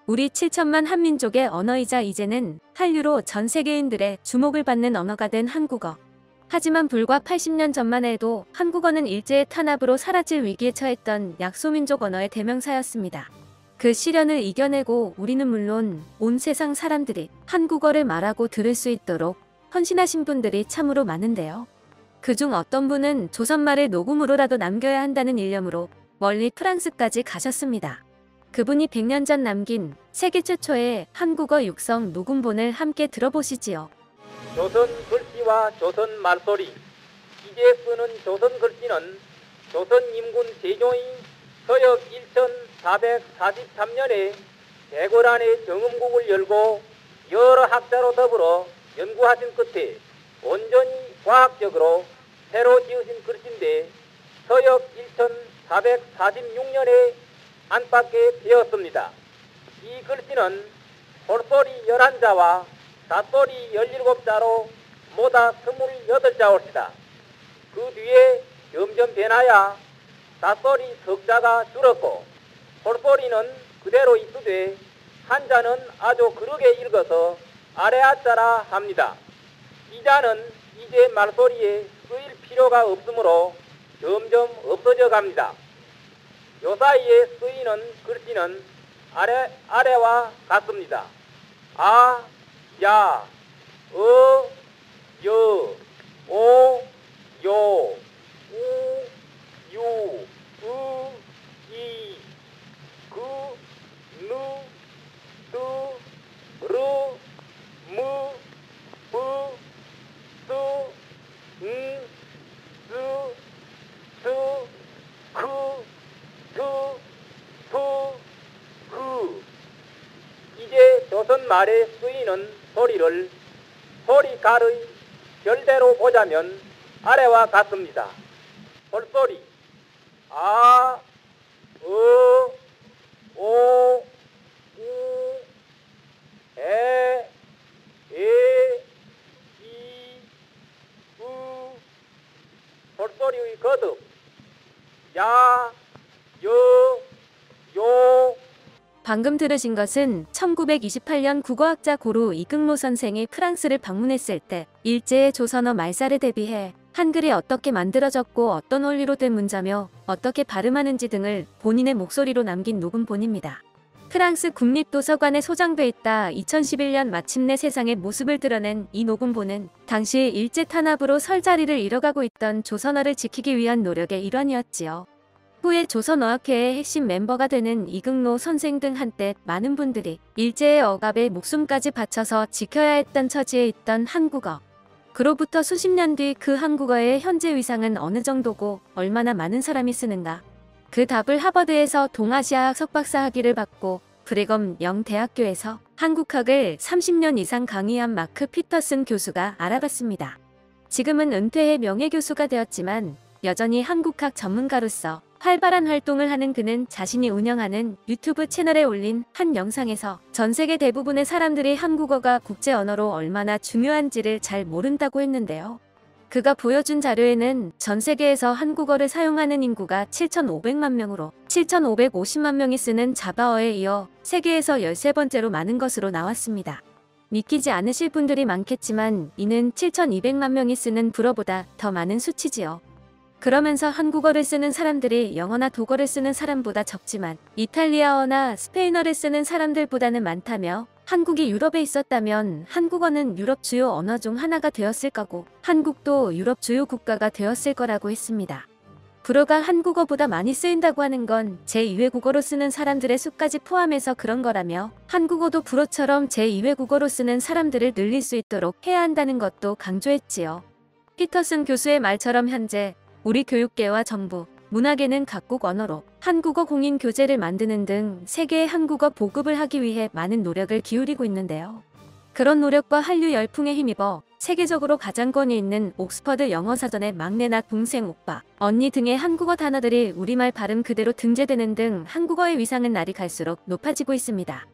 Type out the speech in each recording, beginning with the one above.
우리 7천만 한민족의 언어이자 이제는 한류로 전 세계인들의 주목을 받는 언어가 된 한국어. 하지만 불과 80년 전만 해도 한국어는 일제의 탄압으로 사라질 위기에 처했던 약소민족 언어의 대명사였습니다. 그 시련을 이겨내고 우리는 물론 온 세상 사람들이 한국어를 말하고 들을 수 있도록 헌신하신 분들이 참으로 많은데요. 그중 어떤 분은 조선말을 녹음으로라도 남겨야 한다는 일념으로 멀리 프랑스까지 가셨습니다. 그분이 100년 전 남긴 세계 최초의 한국어 육성 녹음본을 함께 들어보시지요. 조선 글씨와 조선 말소리. 이제 쓰는 조선 글씨는 조선 임군 세종이 서역 1443년에 대궐안에 정음국을 열고 여러 학자로 더불어 연구하신 끝에 온전히 과학적으로 새로 지으신 글씨인데 서역 1446년에 안팎에 되었습니다. 이 글씨는 홀소리 11자와 닷소리 17자로 모다 28자올시다. 그 뒤에 점점 변하여 닷소리 석자가 줄었고 홀소리는 그대로 있으되 한자는 아주 그르게 읽어서 아래아자라 합니다. 이자는 이제 말소리에 쓰일 필요가 없으므로 점점 없어져 갑니다. 요 사이에 쓰이는 글씨는 아래와 같습니다. 아, 야, 여, 오, 요, 우, 유, 이, 그, 누, 뜨, 르, 무, 부, 쓰, 스, 스, 크, 이제 조선말에 쓰이는 소리를 소리가의 별대로 보자면 아래와 같습니다. 홀소리 아, 오, 우, 에, 이, 으. 홀소리의 거듭 야, 여, 요. 방금 들으신 것은 1928년 국어학자 고루 이극노 선생이 프랑스를 방문했을 때 일제의 조선어 말살에 대비해 한글이 어떻게 만들어졌고 어떤 원리로 된 문자며 어떻게 발음하는지 등을 본인의 목소리로 남긴 녹음본입니다. 프랑스 국립도서관에 소장돼 있다 2011년 마침내 세상의 모습을 드러낸 이 녹음본은 당시 일제 탄압으로 설 자리를 잃어가고 있던 조선어를 지키기 위한 노력의 일환이었지요. 후에 조선어학회의 핵심 멤버가 되는 이극노 선생 등 한때 많은 분들이 일제의 억압에 목숨까지 바쳐서 지켜야 했던 처지에 있던 한국어. 그로부터 수십 년 뒤 그 한국어의 현재 위상은 어느 정도고 얼마나 많은 사람이 쓰는가. 그 답을 하버드에서 동아시아학 석박사 학위를 받고 브레검 영대학교에서 한국학을 30년 이상 강의한 마크 피터슨 교수가 알아봤습니다. 지금은 은퇴해 명예교수가 되었지만 여전히 한국학 전문가로서 활발한 활동을 하는 그는 자신이 운영하는 유튜브 채널에 올린 한 영상에서 전 세계 대부분의 사람들이 한국어가 국제 언어로 얼마나 중요한지를 잘 모른다고 했는데요. 그가 보여준 자료에는 전 세계에서 한국어를 사용하는 인구가 7,500만 명으로 7,550만 명이 쓰는 자바어에 이어 세계에서 13번째로 많은 것으로 나왔습니다. 믿기지 않으실 분들이 많겠지만 이는 7,200만 명이 쓰는 불어보다 더 많은 수치지요. 그러면서 한국어를 쓰는 사람들이 영어나 독어를 쓰는 사람보다 적지만 이탈리아어나 스페인어를 쓰는 사람들보다는 많다며 한국이 유럽에 있었다면 한국어는 유럽 주요 언어 중 하나가 되었을 거고 한국도 유럽 주요 국가가 되었을 거라고 했습니다. 불어가 한국어보다 많이 쓰인다고 하는 건 제2외 국어로 쓰는 사람들의 수까지 포함해서 그런 거라며 한국어도 불어처럼 제2외 국어로 쓰는 사람들을 늘릴 수 있도록 해야 한다는 것도 강조했지요. 피터슨 교수의 말처럼 현재 우리 교육계와 정부, 문화계는 각국 언어로 한국어 공인 교재를 만드는 등 세계의 한국어 보급을 하기 위해 많은 노력을 기울이고 있는데요. 그런 노력과 한류 열풍에 힘입어 세계적으로 가장 권위 있는 옥스퍼드 영어사전의 막내나 동생, 오빠, 언니 등의 한국어 단어들이 우리말 발음 그대로 등재되는 등 한국어의 위상은 날이 갈수록 높아지고 있습니다.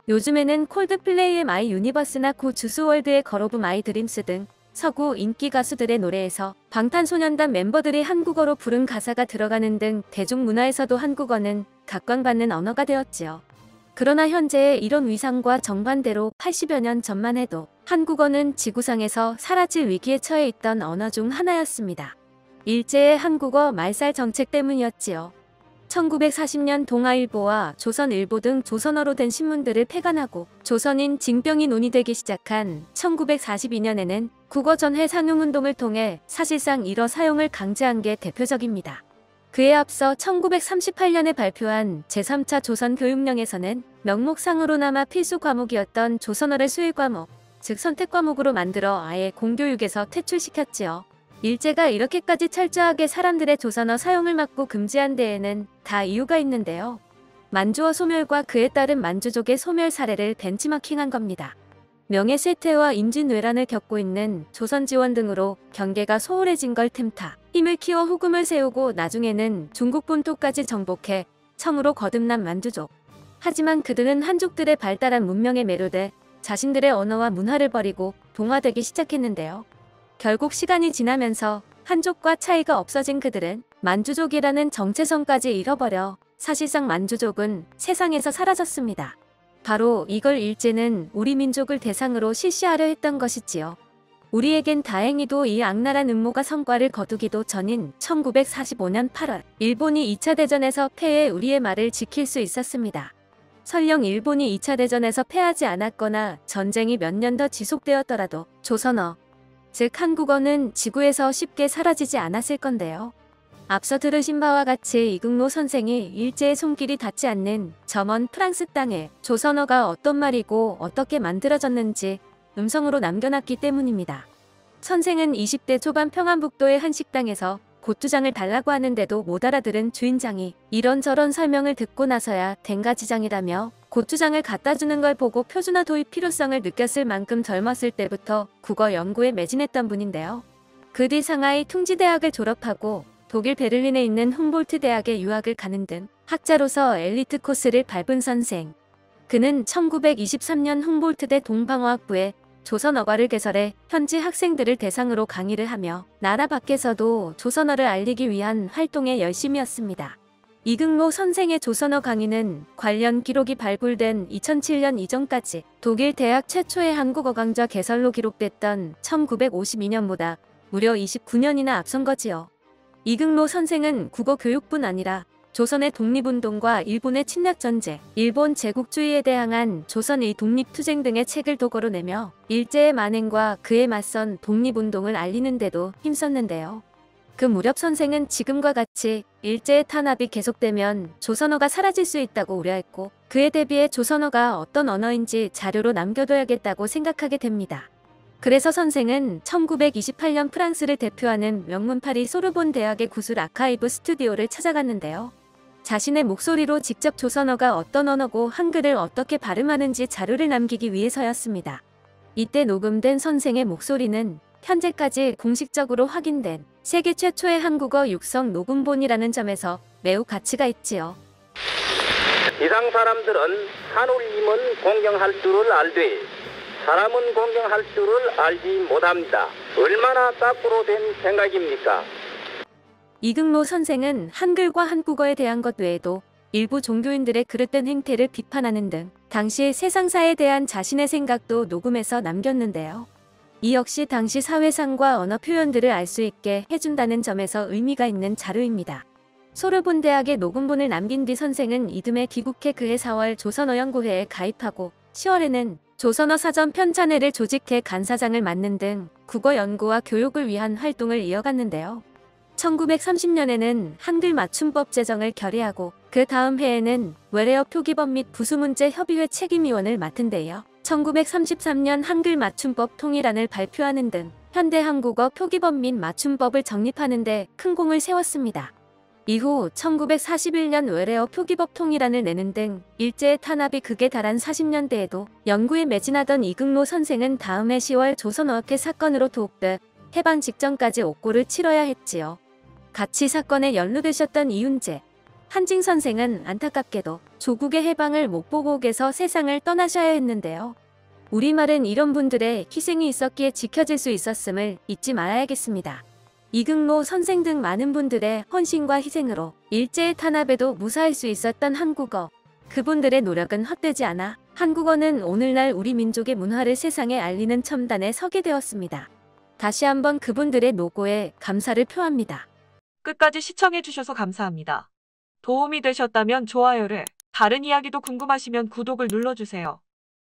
요즘에는 콜드플레이의 마이 유니버스나 고 주스월드의 걸 오브 마이 드림스 등 서구 인기 가수들의 노래에서 방탄소년단 멤버들이 한국어로 부른 가사가 들어가는 등 대중문화에서도 한국어는 각광받는 언어가 되었지요. 그러나 현재의 이런 위상과 정반대로 80여 년 전만 해도 한국어는 지구상에서 사라질 위기에 처해 있던 언어 중 하나였습니다. 일제의 한국어 말살 정책 때문이었지요. 1940년 동아일보와 조선일보 등 조선어로 된 신문들을 폐간하고 조선인 징병이 논의되기 시작한 1942년에는 국어 전회 상용운동을 통해 사실상 일어 사용을 강제한 게 대표적입니다. 그에 앞서 1938년에 발표한 제3차 조선교육령에서는 명목상으로나마 필수 과목이었던 조선어를 수일 과목, 즉 선택 과목으로 만들어 아예 공교육에서 퇴출시켰지요. 일제가 이렇게까지 철저하게 사람들의 조선어 사용을 막고 금지한 데에는 다 이유가 있는데요. 만주어 소멸과 그에 따른 만주족의 소멸 사례를 벤치마킹한 겁니다. 명예쇠퇴와 임진왜란을 겪고 있는 조선지원 등으로 경계가 소홀해진 걸 틈타 힘을 키워 후금을 세우고 나중에는 중국 본토까지 정복해 청으로 거듭난 만주족. 하지만 그들은 한족들의 발달한 문명에 매료돼 자신들의 언어와 문화를 버리고 동화되기 시작했는데요. 결국 시간이 지나면서 한족과 차이가 없어진 그들은 만주족이라는 정체성까지 잃어버려 사실상 만주족은 세상에서 사라졌습니다. 바로 이걸 일제는 우리 민족을 대상으로 실시하려 했던 것이지요. 우리에겐 다행히도 이 악랄한 음모가 성과를 거두기도 전인 1945년 8월 일본이 2차 대전에서 패해 우리의 말을 지킬 수 있었습니다. 설령 일본이 2차 대전에서 패하지 않았거나 전쟁이 몇 년 더 지속되었더라도 조선어, 즉 한국어는 지구에서 쉽게 사라지지 않았을 건데요. 앞서 들으신 바와 같이 이극노 선생이 일제의 손길이 닿지 않는 저먼 프랑스 땅에 조선어가 어떤 말이고 어떻게 만들어졌는지 음성으로 남겨놨기 때문입니다. 선생은 20대 초반 평안북도의 한 식당에서 고추장을 달라고 하는데도 못 알아들은 주인장이 이런저런 설명을 듣고 나서야 된가지장이라며 고추장을 갖다 주는 걸 보고 표준화 도입 필요성을 느꼈을 만큼 젊었을 때부터 국어 연구에 매진했던 분인데요. 그 뒤 상하이 퉁지대학을 졸업하고 독일 베를린에 있는 훔볼트 대학에 유학을 가는 등 학자로서 엘리트 코스를 밟은 선생. 그는 1923년 훔볼트대 동방어학부에 조선어과를 개설해 현지 학생들을 대상으로 강의를 하며 나라 밖에서도 조선어를 알리기 위한 활동에 열심이었습니다. 이극노 선생의 조선어 강의는 관련 기록이 발굴된 2007년 이전까지 독일 대학 최초의 한국어 강좌 개설로 기록됐던 1952년보다 무려 29년이나 앞선 거지요. 이극노 선생은 국어 교육뿐 아니라 조선의 독립운동과 일본의 침략전쟁, 일본 제국주의에 대항한 조선의 독립투쟁 등의 책을 도구로 내며 일제의 만행과 그에 맞선 독립운동을 알리는 데도 힘썼는데요. 그 무렵 선생은 지금과 같이 일제의 탄압이 계속되면 조선어가 사라질 수 있다고 우려했고 그에 대비해 조선어가 어떤 언어인지 자료로 남겨둬야겠다고 생각하게 됩니다. 그래서 선생은 1928년 프랑스를 대표하는 명문 파리 소르본 대학의 구술 아카이브 스튜디오를 찾아갔는데요. 자신의 목소리로 직접 조선어가 어떤 언어고 한글을 어떻게 발음하는지 자료를 남기기 위해서였습니다. 이때 녹음된 선생의 목소리는 현재까지 공식적으로 확인된 세계 최초의 한국어 육성 녹음본이라는 점에서 매우 가치가 있지요. 이상 사람들은 하느님은 공경할 줄을 알되 사람은 공경할 줄을 알지 못합니다. 얼마나 거꾸로 된 생각입니까? 이극노 선생은 한글과 한국어에 대한 것 외에도 일부 종교인들의 그릇된 행태를 비판하는 등 당시 세상사에 대한 자신의 생각도 녹음해서 남겼는데요. 이 역시 당시 사회상과 언어 표현들을 알 수 있게 해준다는 점에서 의미가 있는 자료입니다. 소르본 대학에 녹음본을 남긴 뒤 선생은 이듬해 귀국해 그해 4월 조선어연구회에 가입하고 10월에는 조선어 사전 편찬회를 조직해 간사장을 맡는 등 국어 연구와 교육을 위한 활동을 이어갔는데요. 1930년에는 한글 맞춤법 제정을 결의하고 그 다음 해에는 외래어 표기법 및 부수문제 협의회 책임위원을 맡은 데요. 1933년 한글 맞춤법 통일안을 발표하는 등 현대 한국어 표기법 및 맞춤법을 정립하는 데 큰 공을 세웠습니다. 이후 1941년 외래어 표기법 통일안을 내는 등 일제의 탄압이 극에 달한 40년대에도 연구에 매진하던 이극노 선생은 다음 해 10월 조선어학회 사건으로 도옥돼 해방 직전까지 옥고를 치러야 했지요. 같이 사건에 연루되셨던 이윤재, 한징 선생은 안타깝게도 조국의 해방을 못 보고 옥에서 세상을 떠나셔야 했는데요. 우리말은 이런 분들의 희생이 있었기에 지켜질 수 있었음을 잊지 말아야겠습니다. 이극노 선생 등 많은 분들의 헌신과 희생으로 일제의 탄압에도 무사할 수 있었던 한국어. 그분들의 노력은 헛되지 않아 한국어는 오늘날 우리 민족의 문화를 세상에 알리는 첨단에 서게 되었습니다. 다시 한번 그분들의 노고에 감사를 표합니다. 끝까지 시청해주셔서 감사합니다. 도움이 되셨다면 좋아요를, 다른 이야기도 궁금하시면 구독을 눌러주세요.